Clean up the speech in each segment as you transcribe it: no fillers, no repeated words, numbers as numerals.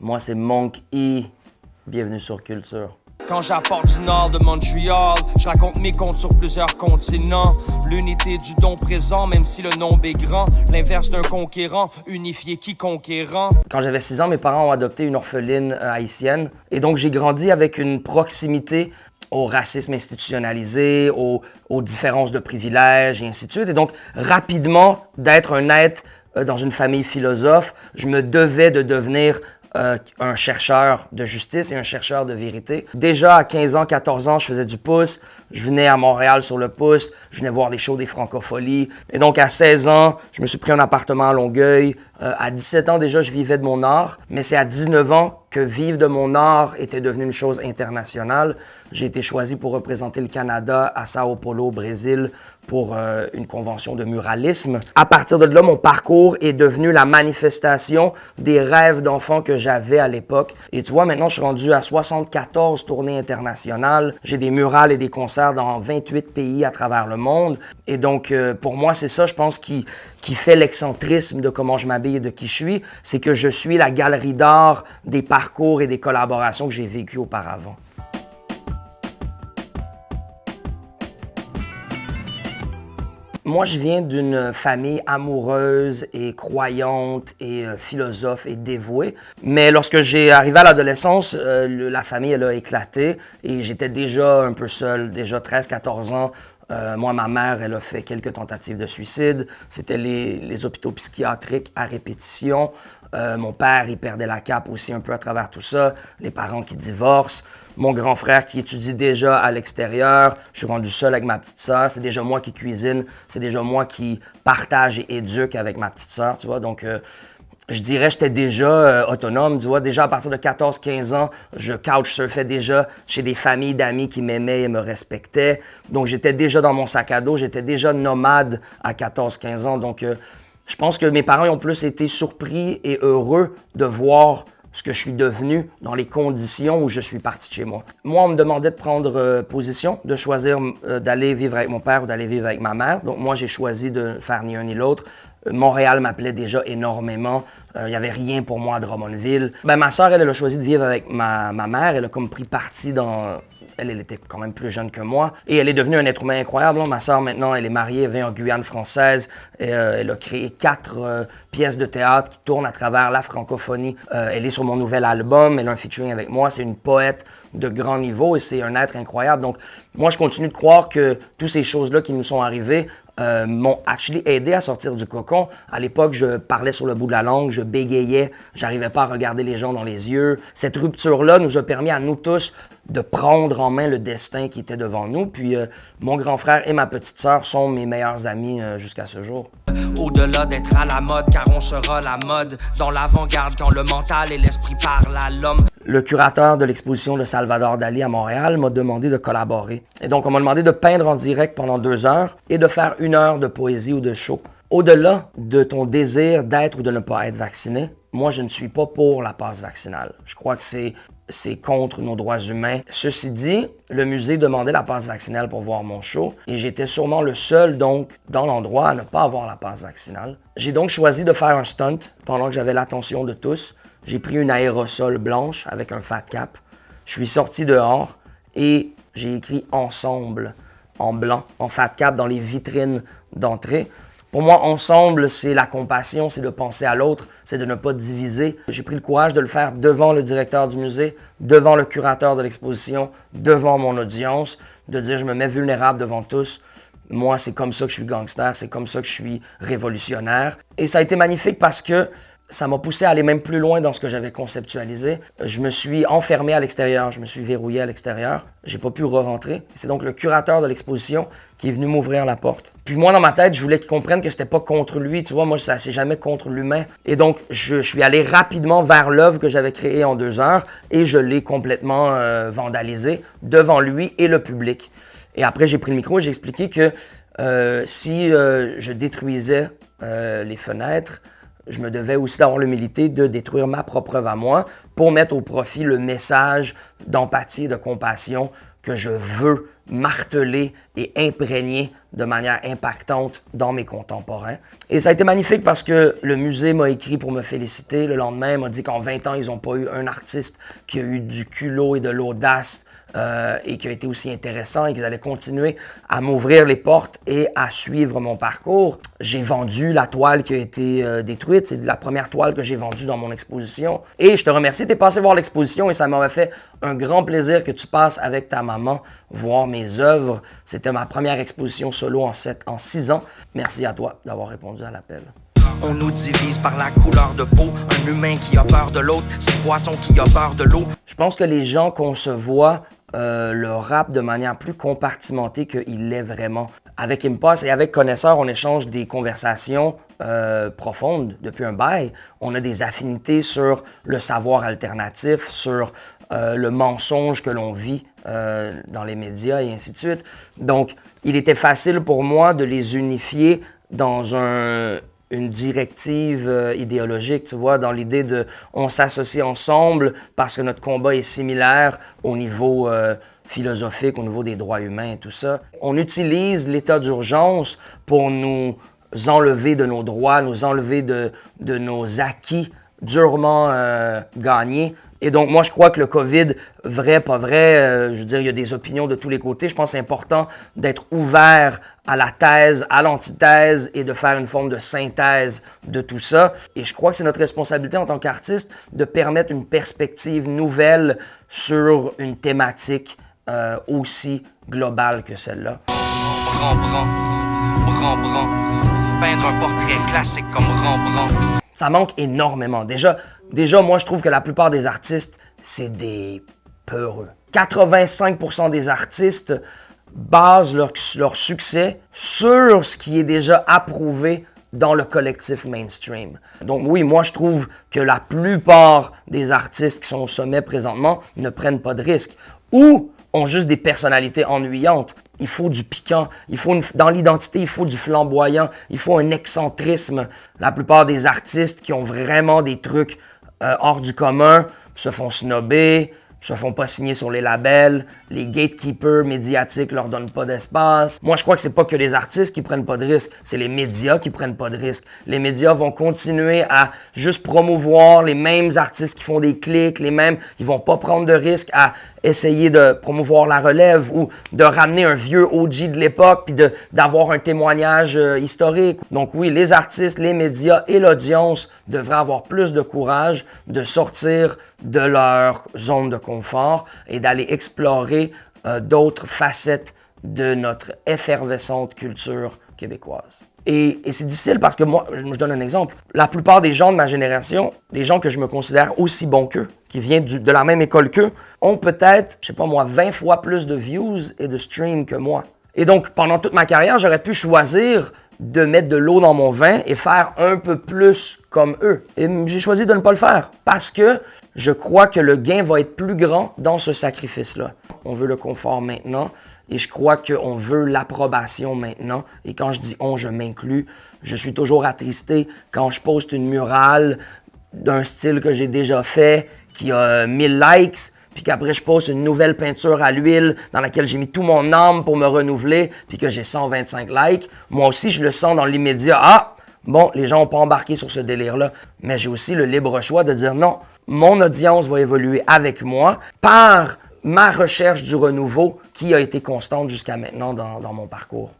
Moi, c'est Monk E. Bienvenue sur Culture. Quand j'apporte du nord de Montréal, je raconte mes contes sur plusieurs continents. L'unité du don présent, même si le nombre est grand. L'inverse d'un conquérant, unifié qui conquérant. Quand j'avais 6 ans, mes parents ont adopté une orpheline haïtienne. Et donc, j'ai grandi avec une proximité au racisme institutionnalisé, aux différences de privilèges et ainsi de suite. Et donc, rapidement, d'être un être dans une famille philosophe, je me devais de devenir un chercheur de justice et un chercheur de vérité. Déjà à 15 ans, 14 ans, je faisais du pouce. Je venais à Montréal sur le pouce. Je venais voir les shows des Francopholies. Et donc à 16 ans, je me suis pris un appartement à Longueuil. À 17 ans déjà, je vivais de mon art. Mais c'est à 19 ans que vivre de mon art était devenu une chose internationale. J'ai été choisi pour représenter le Canada à Sao Paulo, au Brésil, pour une convention de muralisme. À partir de là, mon parcours est devenu la manifestation des rêves d'enfant que j'avais à l'époque. Et tu vois, maintenant, je suis rendu à 74 tournées internationales. J'ai des murales et des concerts dans 28 pays à travers le monde. Et donc, pour moi, c'est ça, je pense, qui fait l'excentrisme de comment je m'habille et de qui je suis. C'est que je suis la galerie d'art des parcours et des collaborations que j'ai vécues auparavant. Moi, je viens d'une famille amoureuse et croyante et philosophe et dévouée. Mais lorsque j'ai arrivé à l'adolescence, la famille, elle a éclaté et j'étais déjà un peu seul, déjà 13-14 ans. Moi, ma mère, elle a fait quelques tentatives de suicide. C'était les hôpitaux psychiatriques à répétition. Mon père, il perdait la cape aussi un peu à travers tout ça. Les parents qui divorcent. Mon grand frère qui étudie déjà à l'extérieur. Je suis rendu seul avec ma petite sœur. C'est déjà moi qui cuisine. C'est déjà moi qui partage et éduque avec ma petite sœur, tu vois. Donc, je dirais que j'étais déjà autonome, tu vois. Déjà à partir de 14-15 ans, je couchsurfais déjà chez des familles d'amis qui m'aimaient et me respectaient. Donc, j'étais déjà dans mon sac à dos. J'étais déjà nomade à 14-15 ans. Donc, je pense que mes parents ont plus été surpris et heureux de voir ce que je suis devenu dans les conditions où je suis parti de chez moi. Moi, on me demandait de prendre position, de choisir d'aller vivre avec mon père ou d'aller vivre avec ma mère. Donc moi, j'ai choisi de faire ni un ni l'autre. Montréal m'appelait déjà énormément. Il n'y avait rien pour moi à Drummondville. Ma sœur, elle a choisi de vivre avec ma mère. Elle a comme pris parti dans... Elle était quand même plus jeune que moi. Et elle est devenue un être humain incroyable. Ma sœur, maintenant, elle est mariée, elle vit en Guyane française. Et, elle a créé 4 pièces de théâtre qui tournent à travers la francophonie. Elle est sur mon nouvel album. Elle a un featuring avec moi. C'est une poète de grand niveau et c'est un être incroyable. Donc, moi, je continue de croire que toutes ces choses-là qui nous sont arrivées m'ont aidé à sortir du cocon. À l'époque, je parlais sur le bout de la langue, je bégayais, j'arrivais pas à regarder les gens dans les yeux. Cette rupture-là nous a permis à nous tous de prendre en main le destin qui était devant nous. Puis mon grand frère et ma petite sœur sont mes meilleurs amis jusqu'à ce jour. Au-delà d'être à la mode, car on sera la mode dans l'avant-garde quand le mental et l'esprit parlent à l'homme. Le curateur de l'exposition de Salvador Dali à Montréal m'a demandé de collaborer. Et donc, on m'a demandé de peindre en direct pendant 2 heures et de faire 1 heure de poésie ou de show. Au-delà de ton désir d'être ou de ne pas être vacciné, moi, je ne suis pas pour la passe vaccinale. Je crois que c'est contre nos droits humains. Ceci dit, le musée demandait la passe vaccinale pour voir mon show et j'étais sûrement le seul, donc, dans l'endroit à ne pas avoir la passe vaccinale. J'ai donc choisi de faire un stunt pendant que j'avais l'attention de tous. J'ai pris une aérosol blanche avec un fat cap. Je suis sorti dehors et j'ai écrit « Ensemble » en blanc, en fat cap dans les vitrines d'entrée. Pour moi, ensemble, c'est la compassion, c'est de penser à l'autre, c'est de ne pas diviser. J'ai pris le courage de le faire devant le directeur du musée, devant le curateur de l'exposition, devant mon audience, de dire je me mets vulnérable devant tous. Moi, c'est comme ça que je suis gangster, c'est comme ça que je suis révolutionnaire. Et ça a été magnifique parce que ça m'a poussé à aller même plus loin dans ce que j'avais conceptualisé. Je me suis enfermé à l'extérieur, je me suis verrouillé à l'extérieur. J'ai pas pu re-rentrer. C'est donc le curateur de l'exposition qui est venu m'ouvrir la porte. Puis moi, dans ma tête, je voulais qu'il comprenne que c'était pas contre lui. Tu vois, moi, ça c'est jamais contre l'humain. Et donc, je suis allé rapidement vers l'œuvre que j'avais créée en 2 heures et je l'ai complètement vandalisée devant lui et le public. Et après, j'ai pris le micro et j'ai expliqué que si je détruisais les fenêtres, je me devais aussi d'avoir l'humilité de détruire ma propre œuvre à moi pour mettre au profit le message d'empathie et de compassion que je veux marteler et imprégner de manière impactante dans mes contemporains. Et ça a été magnifique parce que le musée m'a écrit pour me féliciter. Le lendemain, il m'a dit qu'en 20 ans, ils n'ont pas eu un artiste qui a eu du culot et de l'audace et qui a été aussi intéressant et qu'ils allaient continuer à m'ouvrir les portes et à suivre mon parcours. J'ai vendu la toile qui a été détruite. C'est la première toile que j'ai vendue dans mon exposition. Et je te remercie, tu es passé voir l'exposition et ça m'aurait fait un grand plaisir que tu passes avec ta maman voir mes œuvres. C'était ma première exposition solo en 6 ans. Merci à toi d'avoir répondu à l'appel. On nous divise par la couleur de peau. Un humain qui a peur de l'autre, c'est le poisson qui a peur de l'eau. Je pense que les gens conçoivent le rap de manière plus compartimentée qu'il l'est vraiment. Avec Impasse et avec Connaisseur, on échange des conversations profondes depuis un bail. On a des affinités sur le savoir alternatif, sur le mensonge que l'on vit dans les médias et ainsi de suite. Donc, il était facile pour moi de les unifier dans une directive idéologique, tu vois, dans l'idée de on s'associe ensemble parce que notre combat est similaire au niveau philosophique, au niveau des droits humains et tout ça. On utilise l'état d'urgence pour nous enlever de nos droits, nous enlever de nos acquis durement gagnés. Et donc, moi, je crois que le COVID, vrai, pas vrai, je veux dire, il y a des opinions de tous les côtés. Je pense que c'est important d'être ouvert à la thèse, à l'antithèse et de faire une forme de synthèse de tout ça. Et je crois que c'est notre responsabilité en tant qu'artiste de permettre une perspective nouvelle sur une thématique aussi globale que celle-là. Rembrandt, peindre un portrait classique comme Rembrandt. Ça manque énormément. Déjà, moi, je trouve que la plupart des artistes, c'est des peureux. 85% des artistes basent leur succès sur ce qui est déjà approuvé dans le collectif mainstream. Donc oui, moi, je trouve que la plupart des artistes qui sont au sommet présentement ne prennent pas de risques ou ont juste des personnalités ennuyantes. Il faut du piquant, dans l'identité, il faut du flamboyant, il faut un excentrisme. La plupart des artistes qui ont vraiment des trucs hors du commun se font snobber, se font pas signer sur les labels, les gatekeepers médiatiques leur donnent pas d'espace. Moi, je crois que c'est pas que les artistes qui prennent pas de risques, c'est les médias qui prennent pas de risques. Les médias vont continuer à juste promouvoir les mêmes artistes qui font des clics, ils vont pas prendre de risques à essayer de promouvoir la relève ou de ramener un vieux OG de l'époque puis d'avoir un témoignage historique. Donc oui, les artistes, les médias et l'audience devraient avoir plus de courage de sortir de leur zone de confort et d'aller explorer d'autres facettes de notre effervescente culture québécoise. Et c'est difficile parce que moi, je donne un exemple. La plupart des gens de ma génération, des gens que je me considère aussi bons qu'eux, qui viennent de la même école qu'eux, ont peut-être, 20 fois plus de views et de streams que moi. Et donc, pendant toute ma carrière, j'aurais pu choisir de mettre de l'eau dans mon vin et faire un peu plus comme eux. Et j'ai choisi de ne pas le faire parce que je crois que le gain va être plus grand dans ce sacrifice-là. On veut le confort maintenant. Et je crois qu'on veut l'approbation maintenant. Et quand je dis « on », je m'inclus. Je suis toujours attristé quand je poste une murale d'un style que j'ai déjà fait, qui a 1000 likes, puis qu'après je poste une nouvelle peinture à l'huile dans laquelle j'ai mis tout mon âme pour me renouveler, puis que j'ai 125 likes. Moi aussi, je le sens dans l'immédiat. Ah, bon, les gens n'ont pas embarqué sur ce délire-là. Mais j'ai aussi le libre choix de dire non, mon audience va évoluer avec moi par ma recherche du renouveau qui a été constante jusqu'à maintenant dans mon parcours.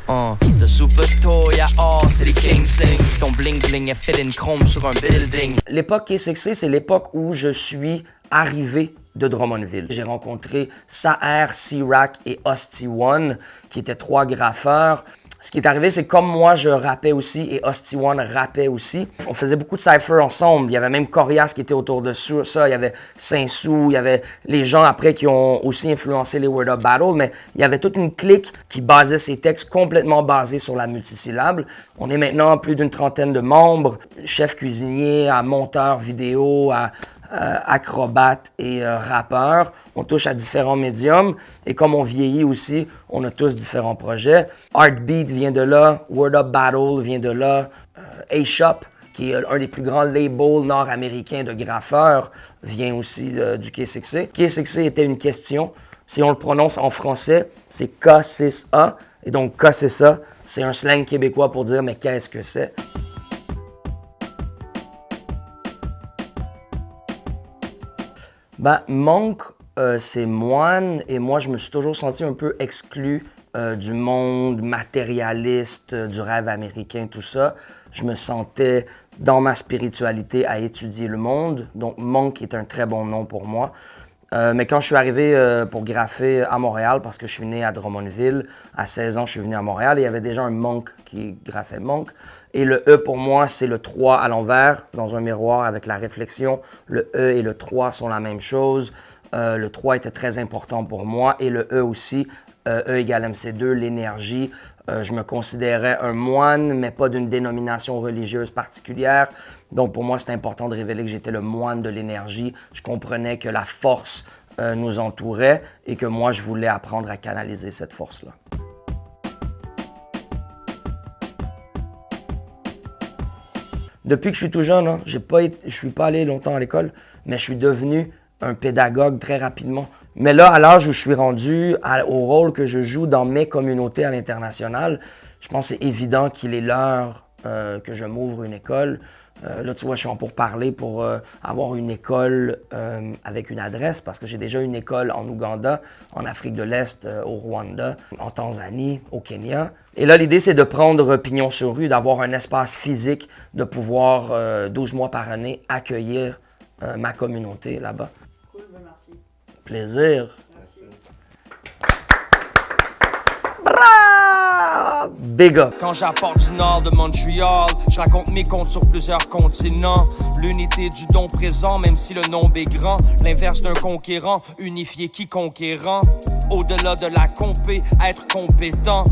De Soupeto, y'a c'est les King Sing. Ton bling bling est fait une chrome sur un building. L'époque K6C, c'est l'époque où je suis arrivé de Drummondville. J'ai rencontré Saher, C-Rack et Hostie One, qui étaient 3 graffeurs. Ce qui est arrivé, c'est comme moi, je rappais aussi et Hostie One rappait aussi. On faisait beaucoup de cypher ensemble. Il y avait même Corias qui était autour de ça. Il y avait Saint-Sou. Il y avait les gens après qui ont aussi influencé les Word Up Battle. Mais il y avait toute une clique qui basait ses textes complètement basés sur la multisyllabe. On est maintenant plus d'une 30aine de membres. Chef cuisinier, à monteur vidéo, à acrobates et rappeurs. On touche à différents médiums et comme on vieillit aussi, on a tous différents projets. Heartbeat vient de là, Word Up Battle vient de là, A-Shop qui est un des plus grands labels nord-américains de graffeurs, vient aussi du K6C. K6C était une question. Si on le prononce en français, c'est K6A. Et donc K6A, c'est un slang québécois pour dire « mais qu'est-ce que c'est ?» Ben, monk, c'est moine, et moi, je me suis toujours senti un peu exclu du monde matérialiste, du rêve américain, tout ça. Je me sentais dans ma spiritualité à étudier le monde, donc monk est un très bon nom pour moi. Mais quand je suis arrivé pour graffer à Montréal, parce que je suis né à Drummondville, à 16 ans, je suis venu à Montréal, et il y avait déjà un monk qui graffait monk. Et le E pour moi, c'est le 3 à l'envers, dans un miroir avec la réflexion. Le E et le 3 sont la même chose. Le 3 était très important pour moi, et le E aussi. E égale MC2, l'énergie. Je me considérais un moine, mais pas d'une dénomination religieuse particulière. Donc pour moi, c'était important de révéler que j'étais le moine de l'énergie. Je comprenais que la force nous entourait et que moi, je voulais apprendre à canaliser cette force-là. Depuis que je suis tout jeune, hein, je suis pas allé longtemps à l'école, mais je suis devenu un pédagogue très rapidement. Mais là, à l'âge où je suis rendu, au rôle que je joue dans mes communautés à l'international, je pense que c'est évident qu'il est l'heure que je m'ouvre une école. Là, tu vois, je suis en pourparlers pour avoir une école avec une adresse, parce que j'ai déjà une école en Ouganda, en Afrique de l'Est, au Rwanda, en Tanzanie, au Kenya. Et là, l'idée, c'est de prendre pignon sur rue, d'avoir un espace physique, de pouvoir, 12 mois par année, accueillir ma communauté là-bas. Cool, ben merci. Plaisir. Merci. Bravo! Big up. Quand j'apporte du nord de Montréal, je raconte mes contes sur plusieurs continents. L'unité du don présent, même si le nombre est grand. L'inverse d'un conquérant, unifier qui conquérant. Au-delà de la compé, être compétent.